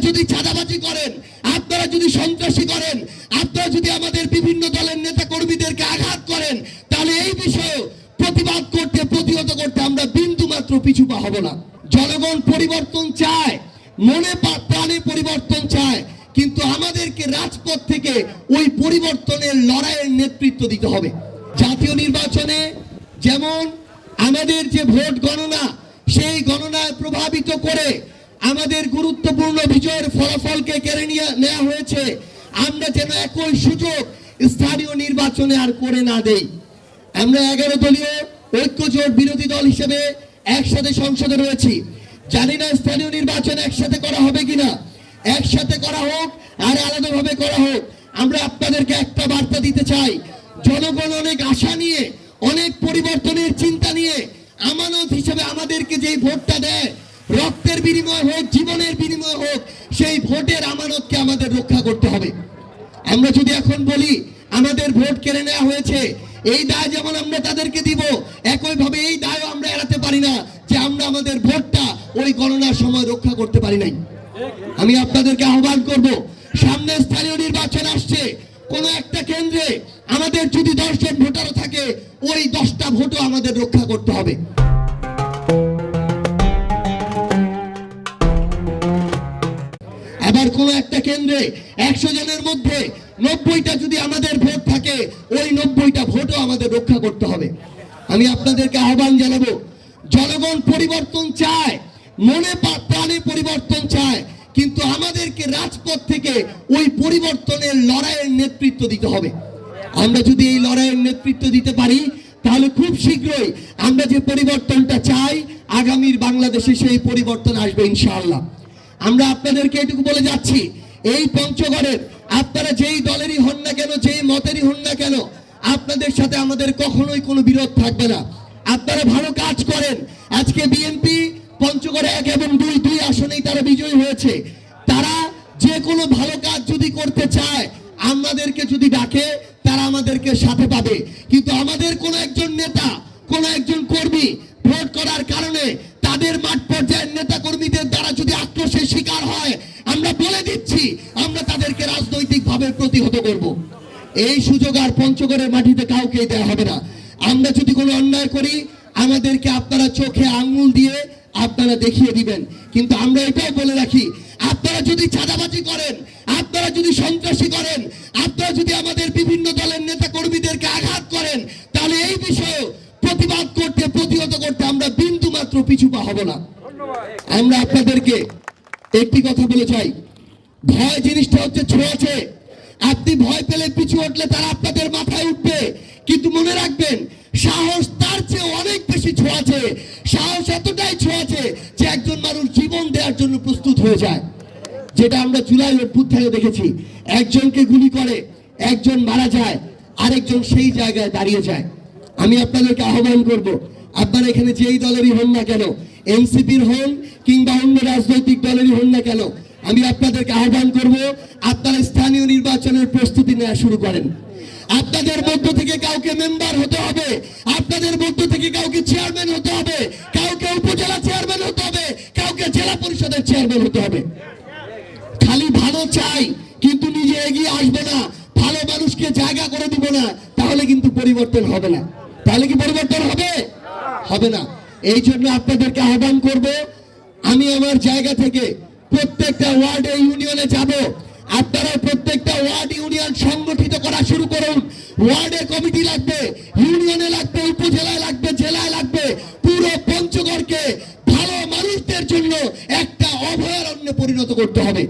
যদি চাঁদাবাজি করেন, আপনারা যদি সন্ত্রাসী করেন, আপনারা যদি আমাদের বিভিন্ন দলের নেতা কর্মীদেরকে আঘাত করেন, তাহলে এই বিষয়ে প্রতিবাদ করতে, প্রতিহত করতে আমরা বিন্দু মাত্র পিছু পা হব না। জনগণ পরিবর্তন চায়, মনে প্রাণে পরিবর্তন চায়, কিন্তু আমাদেরকে রাজপথ থেকে ওই পরিবর্তনের লড়াইয়ের নেতৃত্ব দিতে হবে। জাতীয় নির্বাচনে যেমন আমাদের যে ভোট গণনা, সেই গণনায় প্রভাবিত করে আমাদের গুরুত্বপূর্ণ বিজয়ের ফলাফলকে কেড়ে নেওয়া হয়েছে, আমরা যেন একই সুযোগ স্থানীয় নির্বাচনে আর করে না দেই। আমরা 11 দলীয় ঐক্যজোট বিরোধী দল হিসেবে একসাথে সংসদে রয়েছি। জানি না স্থানীয় নির্বাচন একসাথে করা হবে কিনা। একসাথে করা হোক আর আলাদাভাবে করা হোক, আমরা আপনাদেরকে একটা বার্তা দিতে চাই। জনগণ অনেক আশা নিয়ে, অনেক পরিবর্তনের চিন্তা নিয়ে আমানত হিসেবে আমাদেরকে যেই ভোটটা দেয়, রক্তের বিনিময় হোক, জীবনের বিনিময় হোক, সেই ভোটের আমানতকে আমাদের রক্ষা করতে হবে। আমরা যদি এখন বলি আমাদের ভোট কেড়ে নেওয়া হয়েছে, এই দায় যেমন আমরা তাদেরকে দিব, একইভাবে এই দায়ও আমরা এড়াতে পারি না যে আমরা আমাদের ভোটটা ওই গণনার সময় রক্ষা করতে পারি নাই। আমি আপনাদেরকে আহ্বান করব, সামনে স্থানীয় নির্বাচন আসছে, কোন একটা কেন্দ্রে আমাদের যদি 10 জন ভোটারও থাকে, ওই 10টা ভোটও আমাদের রক্ষা করতে হবে। আবার কোন একটা কেন্দ্রে 100 জনের মধ্যে 90টা যদি আমাদের ভোট থাকে, ওই 90টা ভোটও আমাদের রক্ষা করতে হবে। আমি আপনাদেরকে আহ্বান জানাবো, জনগণ পরিবর্তন চায়, মনে প্রাণে পরিবর্তন চায়, কিন্তু আমাদেরকে রাজপথ থেকে ওই পরিবর্তনের লড়াইয়ের নেতৃত্ব দিতে হবে। আমরা যদি এই লড়াইয়ের নেতৃত্ব দিতে পারি, তাহলে খুব শীঘ্রই আমরা যে পরিবর্তনটা চাই, আগামীর বাংলাদেশে সেই পরিবর্তন আসবে ইনশাআল্লাহ। আমরা আপনাদেরকে এটুকু বলে যাচ্ছি, এই পঞ্চগড়ের আপনারা যেই দলেরই হন না কেন, যেই মতেরই হন না কেন, আপনাদের সাথে আমাদের কখনোই কোনো বিরোধ থাকবে না। আপনারা ভালো কাজ করেন। আজকে বিএনপি পঞ্চগড়ে 1 এবং 2 আসনেই তারা বিজয়ী হয়েছে। তারা যে কোনো ভালো কাজ যদি করতে চায়, আমাদেরকে যদি ডাকে, তারা আমাদেরকে সাথে পাবে। কিন্তু আমাদের কোন একজন নেতা, কোন একজন কর্মী ভোট করার কারণে তাদের মাঠ পর্যায়ের নেতা কর্মীদের দ্বারা যদি আক্রোশের শিকার হয়, আমরা বলে দিচ্ছি, আমরা তাদেরকে রাজনৈতিকভাবে প্রতিহত করব। এই সুযোগ আর পঞ্চগড়ের মাটিতে কাউকে দেওয়া হবে না। আমরা যদি কোনো অন্যায় করি, আমাদেরকে আপনারা চোখে আঙ্গুল দিয়ে আপনারা দেখিয়ে দিবেন। কিন্তু আমরা এটাও বলে রাখি, আপনারা যদি চাঁদাবাজি করেন, আপনারা যদি সন্ত্রাসী করেন, আপনারা যদি আমাদের বিভিন্ন দলের নেতা কর্মীদেরকে আঘাত করেন, তাহলে এই বিষয়ে প্রতিবাদ করতে, প্রতিহত করতে আমরা বিন্দু মাত্র পিছু পা হব না। আমরা আপনাদেরকে একটি কথা বলে চাই, ভয় জিনিসটা হচ্ছে ছোঁয়াচে। আপনি ভয় পেলে পিছু উঠলে তারা আপনাদের মাথায় উঠবে, কিন্তু মনে রাখবেন, সাহস তার চেয়ে অনেক বেশি ছোঁয়াচে। সাহস এতটাই ছোঁয়াচে যে একজন মানুষ জীবন দেওয়ার জন্য প্রস্তুত হয়ে যায়। যেটা আমরা জুলাই অভ্যুত্থানে দেখেছি, একজনকে গুলি করে, একজন মারা যায়, আরেকজন সেই জায়গায় দাঁড়িয়ে যায়। আমি আপনাদেরকে আহ্বান করব, আপনারা এখানে যেই দলেরই হন না কেন, এনসিপির হন কিংবা অন্য রাজনৈতিক দলেরই হন না কেন, আমি আপনাদেরকে আহ্বান করব, আপনারা স্থানীয় নির্বাচনের প্রস্তুতি নেওয়া শুরু করেন। আপনাদের মধ্য থেকে কাউকে মেম্বার হতে হবে, আপনাদের মধ্য থেকে কাউকে চেয়ারম্যান হতে হবে, কাউকে উপজেলা চেয়ারম্যান হতে হবে, কাউকে জেলা পরিষদের চেয়ারম্যান হতে হবে। খালি ভালো চাই কিন্তু নিজে এগিয়ে আসবে না, ভালো মানুষকে জায়গা করে দিব না, তাহলে কিন্তু পরিবর্তন হবে না। তাহলে কি পরিবর্তন হবে? হবে না। এই জন্য আপনাদেরকে আহ্বান করব, আমি আমার জায়গা থেকে প্রত্যেকটা ওয়ার্ডে, ইউনিয়নে যাব। আপনারা প্রত্যেকটা ওয়ার্ড, ইউনিয়ন সংগঠিত করা শুরু করুন। ওয়ার্ডে কমিটি লাগবে, ইউনিয়নে লাগবে, উপজেলায় লাগবে, জেলায় লাগবে। পুরো পঞ্চগড়কে ভালো মানুষদের জন্য একটা অভয়ারণ্যে পরিণত করতে হবে।